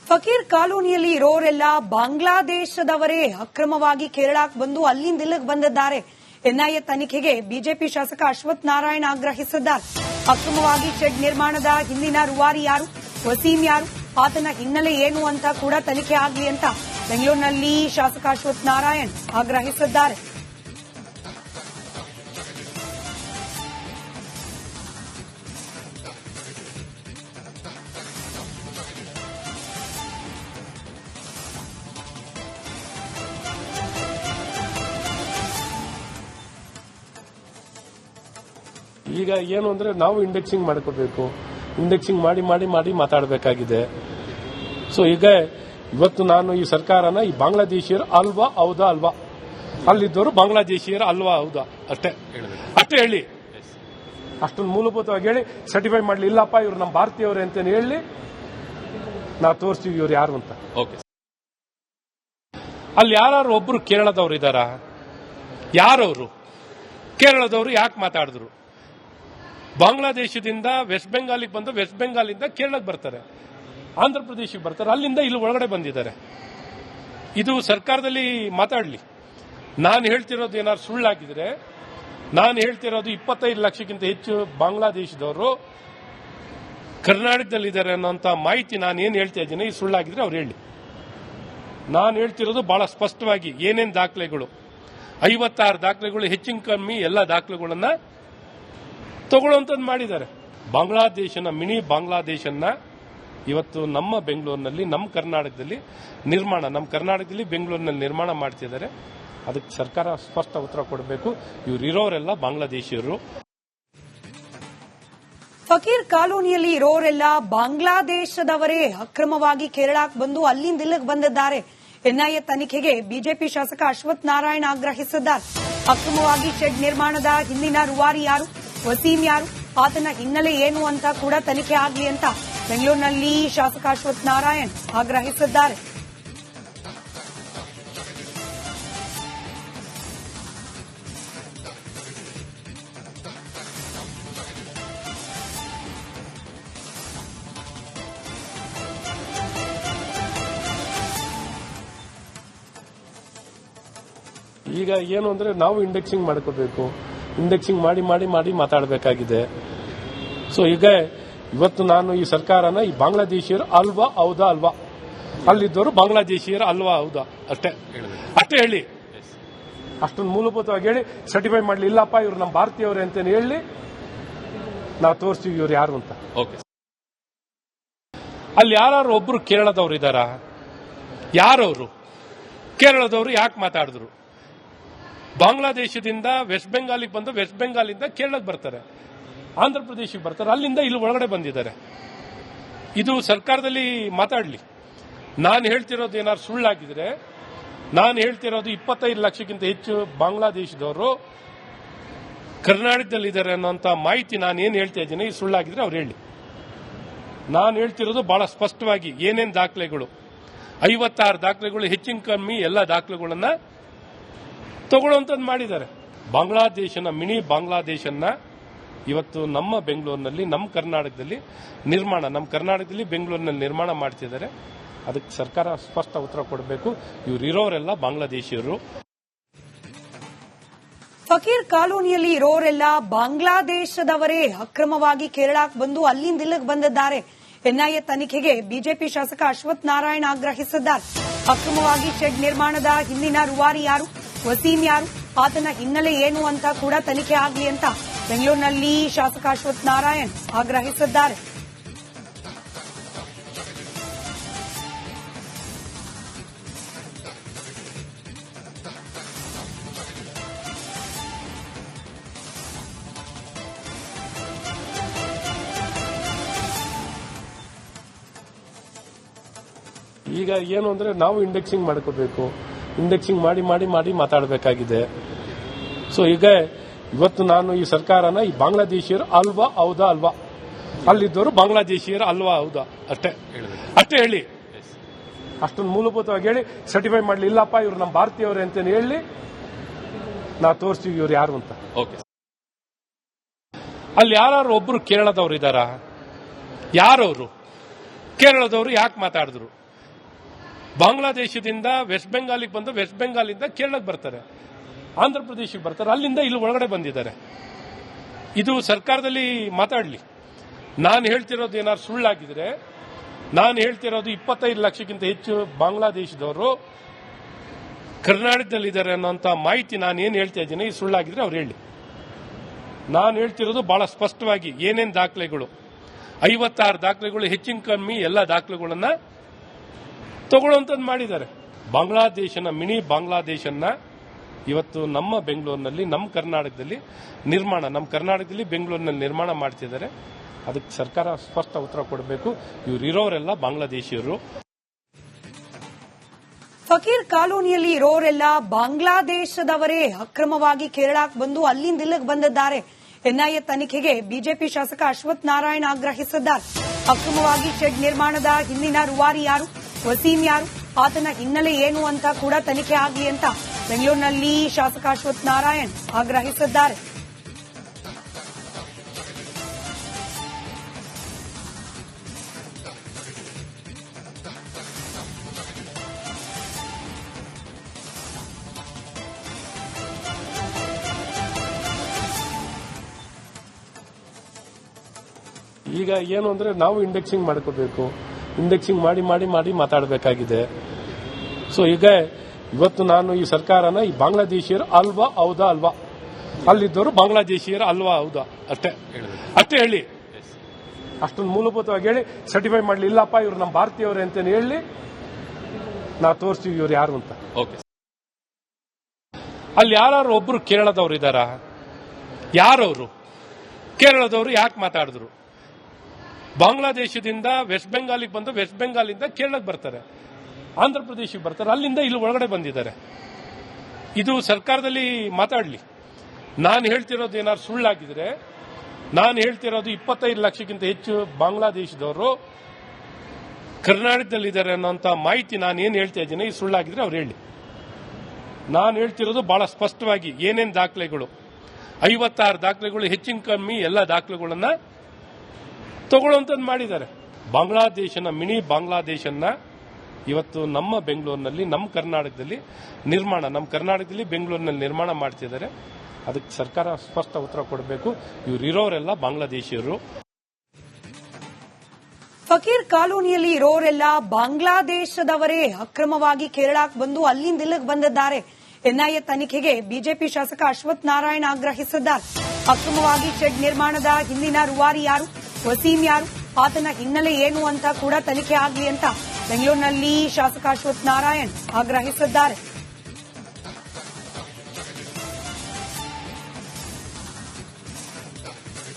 ಫಕೀರ್ ಕಾಲೋನಿಯಲ್ಲಿ ಇರೋರೆಲ್ಲ ಬಾಂಗ್ಲಾದೇಶದವರೇ ಅಕ್ರಮವಾಗಿ ಕೇರಳಕ್ಕೆ ಬಂದು ಅಲ್ಲಿಂದ ಇಲ್ಲಿಗೆ ಬಂದಿದ್ದಾರೆ. ಎನ್ಐಎ ತನಿಖೆಗೆ ಬಿಜೆಪಿ ಶಾಸಕ ಅಶ್ವಥ್ ನಾರಾಯಣ್ ಆಗ್ರಹಿಸಿದ್ದಾರೆ. ಅಕ್ರಮವಾಗಿ ಶೆಡ್ ನಿರ್ಮಾಣದ ಹಿಂದಿನ ರೂವಾರಿ ಯಾರು, ವಸೀಂ ಯಾರು, ಆತನ ಹಿನ್ನೆಲೆ ಏನು ಅಂತ ಕೂಡ ತನಿಖೆ ಆಗಲಿ ಅಂತ ಬೆಂಗಳೂರಿನಲ್ಲಿ ಶಾಸಕ ಅಶ್ವಥ್ ನಾರಾಯಣ್ ಆಗ್ರಹಿಸಿದ್ದಾರೆ. ಈಗ ಏನು ಅಂದ್ರೆ ನಾವು ಇಂಡೆಕ್ಸಿಂಗ್ ಮಾಡ್ಕೋಬೇಕು. ಇಂಡೆಕ್ಸಿಂಗ್ ಮಾಡಿ ಮಾಡಿ ಮಾಡಿ ಮಾತಾಡಬೇಕಾಗಿದೆ. ಸೊ ಈಗ ಇವತ್ತು ನಾನು ಈ ಸರ್ಕಾರನ ಈ ಬಾಂಗ್ಲಾದೇಶಿಯರು ಅಲ್ವಾ ಹೌದಾ ಅಲ್ವಾ, ಅಲ್ಲಿದ್ದವರು ಬಾಂಗ್ಲಾದೇಶಿಯರು ಅಲ್ವಾ ಹೌದಾ ಅಷ್ಟೇ ಹೇಳಿ. ಅಷ್ಟೊಂದು ಮೂಲಭೂತವಾಗಿ ಹೇಳಿ ಸರ್ಟಿಫೈ ಮಾಡಲಿ. ಇಲ್ಲಪ್ಪ ಇವ್ರು ನಮ್ಮ ಭಾರತೀಯವ್ರೆ ಅಂತ ಹೇಳಿ ನಾವು ತೋರಿಸ್ತೀವಿ ಇವ್ರು ಯಾರು ಅಂತ. ಅಲ್ಲಿ ಯಾರು ಒಬ್ರು ಕೇರಳದವ್ರು ಇದ್ದಾರಾ? ಯಾರವರು ಕೇರಳದವರು ಯಾಕೆ ಮಾತಾಡಿದ್ರು? ಬಾಂಗ್ಲಾದೇಶದಿಂದ ವೆಸ್ಟ್ ಬೆಂಗಾಲಿಗೆ ಬಂದು ವೆಸ್ಟ್ ಬೆಂಗಾಲಿಂದ ಕೇರಳಕ್ಕೆ ಬರ್ತಾರೆ, ಆಂಧ್ರ ಪ್ರದೇಶಕ್ಕೆ ಬರ್ತಾರೆ, ಅಲ್ಲಿಂದ ಇಲ್ಲಿ ಒಳಗಡೆ ಬಂದಿದ್ದಾರೆ. ಇದು ಸರ್ಕಾರದಲ್ಲಿ ಮಾತಾಡಲಿ. ನಾನು ಹೇಳ್ತಿರೋದು ಏನಾದ್ರು ಸುಳ್ಳಾಗಿದ್ರೆ, ನಾನು ಹೇಳ್ತಿರೋದು 25 ಲಕ್ಷಕ್ಕಿಂತ ಹೆಚ್ಚು ಬಾಂಗ್ಲಾದೇಶದವರು ಕರ್ನಾಟಕದಲ್ಲಿದ್ದಾರೆ ಅನ್ನೋಂಥ ಮಾಹಿತಿ ನಾನು ಏನು ಹೇಳ್ತಾ ಇದ್ದೀನಿ ಈ ಸುಳ್ಳಾಗಿದ್ರೆ ಅವ್ರು ಹೇಳಿ. ನಾನು ಹೇಳ್ತಿರೋದು ಬಹಳ ಸ್ಪಷ್ಟವಾಗಿ ಏನೇನು ದಾಖಲೆಗಳು, 56 ದಾಖಲೆಗಳು, ಹೆಚ್ಚಿನ ಕಮ್ಮಿ ಎಲ್ಲ ದಾಖಲೆಗಳನ್ನ ತಗೊಳ್ಳುವಂಥದ್ದು ಮಾಡಿದ್ದಾರೆ. ಬಾಂಗ್ಲಾದೇಶನ ಮಿನಿ ಬಾಂಗ್ಲಾದೇಶನ್ನ ಇವತ್ತು ನಮ್ಮ ಬೆಂಗಳೂರಿನಲ್ಲಿ, ನಮ್ಮ ಕರ್ನಾಟಕದಲ್ಲಿ ಬೆಂಗಳೂರಿನಲ್ಲಿ ನಿರ್ಮಾಣ ಮಾಡ್ತಿದ್ದಾರೆ. ಅದಕ್ಕೆ ಸರ್ಕಾರ ಸ್ಪಷ್ಟ ಉತ್ತರ ಕೊಡಬೇಕು. ಇವ್ರು ಇರೋರೆಲ್ಲ ಬಾಂಗ್ಲಾದೇಶಿಯರು. ಫಕೀರ್ ಕಾಲೋನಿಯಲ್ಲಿ ಇರೋರೆಲ್ಲ ಬಾಂಗ್ಲಾದೇಶದವರೇ ಅಕ್ರಮವಾಗಿ ಕೇರಳಕ್ಕೆ ಬಂದು ಅಲ್ಲಿಂದ ಇಲ್ಲಿಗೆ ಬಂದಿದ್ದಾರೆ. ಎನ್ಐಎ ತನಿಖೆಗೆ ಬಿಜೆಪಿ ಶಾಸಕ ಅಶ್ವಥ್ ನಾರಾಯಣ್ ಆಗ್ರಹಿಸಿದ್ದಾರೆ. ಅಕ್ರಮವಾಗಿ ಶೆಡ್ ನಿರ್ಮಾಣದ ಹಿಂದಿನ ರೂವಾರಿ ಯಾರು, ವಸೀಂ ಯಾರು, ಆತನ ಹಿನ್ನೆಲೆ ಏನು ಅಂತ ಕೂಡ ತನಿಖೆ ಆಗಲಿ ಅಂತ ಬೆಂಗಳೂರಿನಲ್ಲಿ ಶಾಸಕ ಅಶ್ವಥ್ ನಾರಾಯಣ್ ಆಗ್ರಹಿಸಿದ್ದಾರೆ. ಈಗ ಏನು ಅಂದ್ರೆ ನಾವು ಇಂಡೆಕ್ಸಿಂಗ್ ಮಾಡ್ಕೋಬೇಕು. ಇಂಡೆಕ್ಸಿಂಗ್ ಮಾಡಿ ಮಾಡಿ ಮಾಡಿ ಮಾತಾಡಬೇಕಾಗಿದೆ. ಸೊ ಈಗ ಇವತ್ತು ನಾನು ಈ ಸರ್ಕಾರನ ಈ ಬಾಂಗ್ಲಾದೇಶಿಯರು ಅಲ್ವಾ ಹೌದಾ ಅಲ್ವಾ, ಅಲ್ಲಿದ್ದವರು ಬಾಂಗ್ಲಾದೇಶಿಯರು ಅಲ್ವಾ ಹೌದಾ ಅಷ್ಟೇ ಹೇಳಿ. ಅಷ್ಟೊಂದು ಮೂಲಭೂತವಾಗಿ ಹೇಳಿ ಸರ್ಟಿಫೈ ಮಾಡಲಿ. ಇಲ್ಲಪ್ಪ ಇವ್ರು ನಮ್ಮ ಭಾರತೀಯವ್ರೆ ಅಂತ ಹೇಳಿ ನಾವು ತೋರಿಸ್ತೀವಿ ಇವ್ರು ಯಾರು ಅಂತ. ಅಲ್ಲಿ ಯಾರು ಒಬ್ರು ಕೇರಳದವ್ರು ಇದ್ದಾರಾ? ಯಾರವರು ಕೇರಳದವರು ಯಾಕೆ ಮಾತಾಡಿದ್ರು? ಬಾಂಗ್ಲಾದೇಶದಿಂದ ವೆಸ್ಟ್ ಬೆಂಗಾಲಿಗೆ ಬಂದು ವೆಸ್ಟ್ ಬೆಂಗಾಲಿಂದ ಕೇರಳಕ್ಕೆ ಬರ್ತಾರೆ, ಆಂಧ್ರ ಪ್ರದೇಶಕ್ಕೆ ಬರ್ತಾರೆ, ಅಲ್ಲಿಂದ ಇಲ್ಲಿ ಒಳಗಡೆ ಬಂದಿದ್ದಾರೆ. ಇದು ಸರ್ಕಾರದಲ್ಲಿ ಮಾತಾಡಲಿ. ನಾನು ಹೇಳ್ತಿರೋದು ಏನಾದ್ರು ಸುಳ್ಳಾಗಿದ್ರೆ, ನಾನು ಹೇಳ್ತಿರೋದು 25 ಲಕ್ಷಕ್ಕಿಂತ ಹೆಚ್ಚು ಬಾಂಗ್ಲಾದೇಶದವರು ಕರ್ನಾಟಕದಲ್ಲಿದ್ದಾರೆ ಅನ್ನೋಂಥ ಮಾಹಿತಿ ನಾನು ಏನು ಹೇಳ್ತಾ ಇದ್ದೀನಿ ಈ ಸುಳ್ಳಾಗಿದ್ರೆ ಅವ್ರು ಹೇಳಿ. ನಾನು ಹೇಳ್ತಿರೋದು ಬಹಳ ಸ್ಪಷ್ಟವಾಗಿ ಏನೇನು ದಾಖಲೆಗಳು, 56 ದಾಖಲೆಗಳು, ಹೆಚ್ಚಿನ ಕಮ್ಮಿ ಎಲ್ಲ ದಾಖಲೆಗಳನ್ನ ತಗೊಳ್ಳುವಂಥದ್ದು ಮಾಡಿದ್ದಾರೆ. ಬಾಂಗ್ಲಾದೇಶನ ಮಿನಿ ಬಾಂಗ್ಲಾದೇಶನ್ನ ಇವತ್ತು ನಮ್ಮ ಬೆಂಗಳೂರಿನಲ್ಲಿ, ನಮ್ಮ ಕರ್ನಾಟಕದಲ್ಲಿ ಬೆಂಗಳೂರಿನಲ್ಲಿ ನಿರ್ಮಾಣ ಮಾಡ್ತಿದ್ದಾರೆ. ಅದಕ್ಕೆ ಸರ್ಕಾರ ಸ್ಪಷ್ಟ ಉತ್ತರ ಕೊಡಬೇಕು. ಇವ್ರು ಇರೋರೆಲ್ಲ ಬಾಂಗ್ಲಾದೇಶಿಯರು. ಫಕೀರ್ ಕಾಲೋನಿಯಲ್ಲಿ ಇರೋರೆಲ್ಲ ಬಾಂಗ್ಲಾದೇಶದವರೇ ಅಕ್ರಮವಾಗಿ ಕೇರಳಕ್ಕೆ ಬಂದು ಅಲ್ಲಿಂದ ಇಲ್ಲಿಗೆ ಬಂದಿದ್ದಾರೆ. ಎನ್ಐಎ ತನಿಖೆಗೆ ಬಿಜೆಪಿ ಶಾಸಕ ಅಶ್ವಥ್ ನಾರಾಯಣ್ ಆಗ್ರಹಿಸಿದ್ದಾರೆ. ಅಕ್ರಮವಾಗಿ ಶೆಡ್ ನಿರ್ಮಾಣದ ಹಿಂದಿನ ರೂವಾರಿ ಯಾರು, ವಸೀಂ ಯಾರು, ಆತನ ಹಿನ್ನೆಲೆ ಏನು ಅಂತ ಕೂಡ ತನಿಖೆ ಆಗಲಿ ಅಂತ ಬೆಂಗಳೂರಿನಲ್ಲಿ ಶಾಸಕ ಅಶ್ವಥ್ ನಾರಾಯಣ್ ಆಗ್ರಹಿಸಿದ್ದಾರೆ. ಈಗ ಏನು ಅಂದ್ರೆ ನಾವು ಇಂಡೆಕ್ಸಿಂಗ್ ಮಾಡ್ಕೋಬೇಕು. ಇಂಡೆಕ್ಸಿಂಗ್ ಮಾಡಿ ಮಾಡಿ ಮಾಡಿ ಮಾತಾಡಬೇಕಾಗಿದೆ. ಸೊ ಈಗ ಇವತ್ತು ನಾನು ಈ ಸರ್ಕಾರನ ಈ ಬಾಂಗ್ಲಾದೇಶಿಯರು ಅಲ್ವಾ ಹೌದಾ ಅಲ್ವಾ, ಅಲ್ಲಿದ್ದವರು ಬಾಂಗ್ಲಾದೇಶಿಯರು ಅಲ್ವಾ ಹೌದಾ ಅಷ್ಟೇ ಹೇಳಿ. ಅಷ್ಟೊಂದು ಮೂಲಭೂತವಾಗಿ ಹೇಳಿ ಸರ್ಟಿಫೈ ಮಾಡಲಿ. ಇಲ್ಲಪ್ಪ ಇವ್ರು ನಮ್ಮ ಭಾರತೀಯವ್ರೆ ಅಂತ ಹೇಳಿ ನಾವು ತೋರಿಸ್ತೀವಿ ಇವ್ರು ಯಾರು ಅಂತ. ಅಲ್ಲಿ ಯಾರು ಒಬ್ರು ಕೇರಳದವ್ರು ಇದ್ದಾರಾ? ಯಾರವರು ಕೇರಳದವರು ಯಾಕೆ ಮಾತಾಡಿದ್ರು? ಬಾಂಗ್ಲಾದೇಶದಿಂದ ವೆಸ್ಟ್ ಬೆಂಗಾಲಿಗೆ ಬಂದು ವೆಸ್ಟ್ ಬೆಂಗಾಲಿಂದ ಕೇರಳಕ್ಕೆ ಬರ್ತಾರೆ, ಆಂಧ್ರ ಪ್ರದೇಶಕ್ಕೆ ಬರ್ತಾರೆ, ಅಲ್ಲಿಂದ ಇಲ್ಲಿ ಒಳಗಡೆ ಬಂದಿದ್ದಾರೆ. ಇದು ಸರ್ಕಾರದಲ್ಲಿ ಮಾತಾಡಲಿ. ನಾನು ಹೇಳ್ತಿರೋದು ಏನಾದ್ರು ಸುಳ್ಳಾಗಿದ್ರೆ, ನಾನು ಹೇಳ್ತಿರೋದು 25 ಲಕ್ಷಕ್ಕಿಂತ ಹೆಚ್ಚು ಬಾಂಗ್ಲಾದೇಶದವರು ಕರ್ನಾಟಕದಲ್ಲಿದ್ದಾರೆ ಅನ್ನೋಂಥ ಮಾಹಿತಿ ನಾನು ಏನು ಹೇಳ್ತಾ ಇದ್ದೀನಿ ಈ ಸುಳ್ಳಾಗಿದ್ರೆ ಅವ್ರು ಹೇಳಿ. ನಾನು ಹೇಳ್ತಿರೋದು ಬಹಳ ಸ್ಪಷ್ಟವಾಗಿ ಏನೇನು ದಾಖಲೆಗಳು, 56 ದಾಖಲೆಗಳು, ಹೆಚ್ಚಿನ ಕಮ್ಮಿ ಎಲ್ಲ ದಾಖಲೆಗಳನ್ನ ತಗೊಳ್ಳುವಂಥದ್ದು ಮಾಡಿದ್ದಾರೆ. ಬಾಂಗ್ಲಾದೇಶನ ಮಿನಿ ಬಾಂಗ್ಲಾದೇಶನ್ನ ಇವತ್ತು ನಮ್ಮ ಬೆಂಗಳೂರಿನಲ್ಲಿ, ನಮ್ಮ ಕರ್ನಾಟಕದಲ್ಲಿ ಬೆಂಗಳೂರಿನಲ್ಲಿ ನಿರ್ಮಾಣ ಮಾಡ್ತಿದ್ದಾರೆ. ಅದಕ್ಕೆ ಸರ್ಕಾರ ಸ್ಪಷ್ಟ ಉತ್ತರ ಕೊಡಬೇಕು. ಇವ್ರು ಇರೋರೆಲ್ಲ ಬಾಂಗ್ಲಾದೇಶಿಯರು. ಫಕೀರ್ ಕಾಲೋನಿಯಲ್ಲಿ ಇರೋರೆಲ್ಲ ಬಾಂಗ್ಲಾದೇಶದವರೇ ಅಕ್ರಮವಾಗಿ ಕೇರಳಕ್ಕೆ ಬಂದು ಅಲ್ಲಿಂದ ಇಲ್ಲಿಗೆ ಬಂದಿದ್ದಾರೆ. ಎನ್ಐಎ ತನಿಖೆಗೆ ಬಿಜೆಪಿ ಶಾಸಕ ಅಶ್ವಥ್ ನಾರಾಯಣ್ ಆಗ್ರಹಿಸಿದ್ದಾರೆ. ಅಕ್ರಮವಾಗಿ ಶೆಡ್ ನಿರ್ಮಾಣದ ಹಿಂದಿನ ರೂವಾರಿ ಯಾರು, ವಸೀಂ ಯಾರು, ಆತನ ಹಿನ್ನೆಲೆ ಏನು ಅಂತ ಕೂಡ ತನಿಖೆ ಆಗಲಿ ಅಂತ ಬೆಂಗಳೂರಿನಲ್ಲಿ ಶಾಸಕ ಅಶ್ವಥ್ ನಾರಾಯಣ್ ಆಗ್ರಹಿಸಿದ್ದಾರೆ. ಈಗ ಏನು ಅಂದ್ರೆ ನಾವು ಇಂಡೆಕ್ಸಿಂಗ್ ಮಾಡ್ಕೋಬೇಕು. ಇಂಡೆಕ್ಸಿಂಗ್ ಮಾಡಿ ಮಾಡಿ ಮಾಡಿ ಮಾತಾಡಬೇಕಾಗಿದೆ. ಸೊ ಈಗ ಇವತ್ತು ನಾನು ಈ ಸರ್ಕಾರನ ಈ ಬಾಂಗ್ಲಾದೇಶಿಯರು ಅಲ್ವಾ ಹೌದಾ ಅಲ್ವಾ, ಅಲ್ಲಿದ್ದವರು ಬಾಂಗ್ಲಾದೇಶಿಯರು ಅಲ್ವಾ ಹೌದಾ ಅಷ್ಟೇ ಹೇಳಿ. ಅಷ್ಟೊಂದು ಮೂಲಭೂತವಾಗಿ ಹೇಳಿ ಸರ್ಟಿಫೈ ಮಾಡಲಿ. ಇಲ್ಲಪ್ಪ ಇವ್ರು ನಮ್ಮ ಭಾರತೀಯವ್ರೆ ಅಂತ ಹೇಳಿ ನಾವು ತೋರಿಸ್ತೀವಿ ಇವ್ರು ಯಾರು ಅಂತ. ಅಲ್ಲಿ ಯಾರು ಒಬ್ರು ಕೇರಳದವ್ರು ಇದ್ದಾರಾ? ಯಾರವರು ಕೇರಳದವರು? ಯಾಕೆ ಮಾತಾಡಿದ್ರು? ಬಾಂಗ್ಲಾದೇಶದಿಂದ ವೆಸ್ಟ್ ಬೆಂಗಾಲಿಗೆ ಬಂದು ವೆಸ್ಟ್ ಬೆಂಗಾಲಿಂದ ಕೇರಳಕ್ಕೆ ಬರ್ತಾರೆ, ಆಂಧ್ರ ಪ್ರದೇಶಕ್ಕೆ ಬರ್ತಾರೆ, ಅಲ್ಲಿಂದ ಇಲ್ಲಿ ಒಳಗಡೆ ಬಂದಿದ್ದಾರೆ. ಇದು ಸರ್ಕಾರದಲ್ಲಿ ಮಾತಾಡಲಿ. ನಾನು ಹೇಳ್ತಿರೋದು ಏನಾದ್ರು ಸುಳ್ಳಾಗಿದ್ರೆ, ನಾನು ಹೇಳ್ತಿರೋದು 25 ಲಕ್ಷಕ್ಕಿಂತ ಹೆಚ್ಚು ಬಾಂಗ್ಲಾದೇಶದವರು ಕರ್ನಾಟಕದಲ್ಲಿದ್ದಾರೆ ಅನ್ನೋಂಥ ಮಾಹಿತಿ ನಾನು ಏನು ಹೇಳ್ತಾ ಇದ್ದೀನಿ ಈ ಸುಳ್ಳಾಗಿದ್ರೆ ಅವ್ರು ಹೇಳಿ. ನಾನು ಹೇಳ್ತಿರೋದು ಬಹಳ ಸ್ಪಷ್ಟವಾಗಿ ಏನೇನು ದಾಖಲೆಗಳು, 56 ದಾಖಲೆಗಳು, ಹೆಚ್ಚಿನ ಕಮ್ಮಿ ಎಲ್ಲ ದಾಖಲೆಗಳನ್ನ ತಗೊಳ್ಳುವಂಥದ್ದು ಮಾಡಿದ್ದಾರೆ. ಬಾಂಗ್ಲಾದೇಶನ ಮಿನಿ ಬಾಂಗ್ಲಾದೇಶನ್ನ ಇವತ್ತು ನಮ್ಮ ಬೆಂಗಳೂರಿನಲ್ಲಿ, ನಮ್ಮ ಕರ್ನಾಟಕದಲ್ಲಿ ಬೆಂಗಳೂರಿನಲ್ಲಿ ನಿರ್ಮಾಣ ಮಾಡ್ತಿದ್ದಾರೆ. ಅದಕ್ಕೆ ಸರ್ಕಾರ ಸ್ಪಷ್ಟ ಉತ್ತರ ಕೊಡಬೇಕು. ಇವ್ರು ಇರೋರೆಲ್ಲ ಬಾಂಗ್ಲಾದೇಶಿಯರು. ಫಕೀರ್ ಕಾಲೋನಿಯಲ್ಲಿ ಇರೋರೆಲ್ಲ ಬಾಂಗ್ಲಾದೇಶದವರೇ ಅಕ್ರಮವಾಗಿ ಕೇರಳಕ್ಕೆ ಬಂದು ಅಲ್ಲಿಂದ ಇಲ್ಲಿಗೆ ಬಂದಿದ್ದಾರೆ. ಎನ್ಐಎ ತನಿಖೆಗೆ ಬಿಜೆಪಿ ಶಾಸಕ ಅಶ್ವಥ್ ನಾರಾಯಣ್ ಆಗ್ರಹಿಸಿದ್ದಾರೆ. ಅಕ್ರಮವಾಗಿ ಶೆಡ್ ನಿರ್ಮಾಣದ ಹಿಂದಿನ ರೂವಾರಿ ಯಾರು, ವಸೀಂ ಯಾರು, ಆತನ ಹಿನ್ನೆಲೆ ಏನು ಅಂತ ಕೂಡ ತನಿಖೆ ಆಗಲಿ ಅಂತ ಬೆಂಗಳೂರಿನಲ್ಲಿ ಶಾಸಕ ಅಶ್ವಥ್ ನಾರಾಯಣ್ ಆಗ್ರಹಿಸಿದ್ದಾರೆ.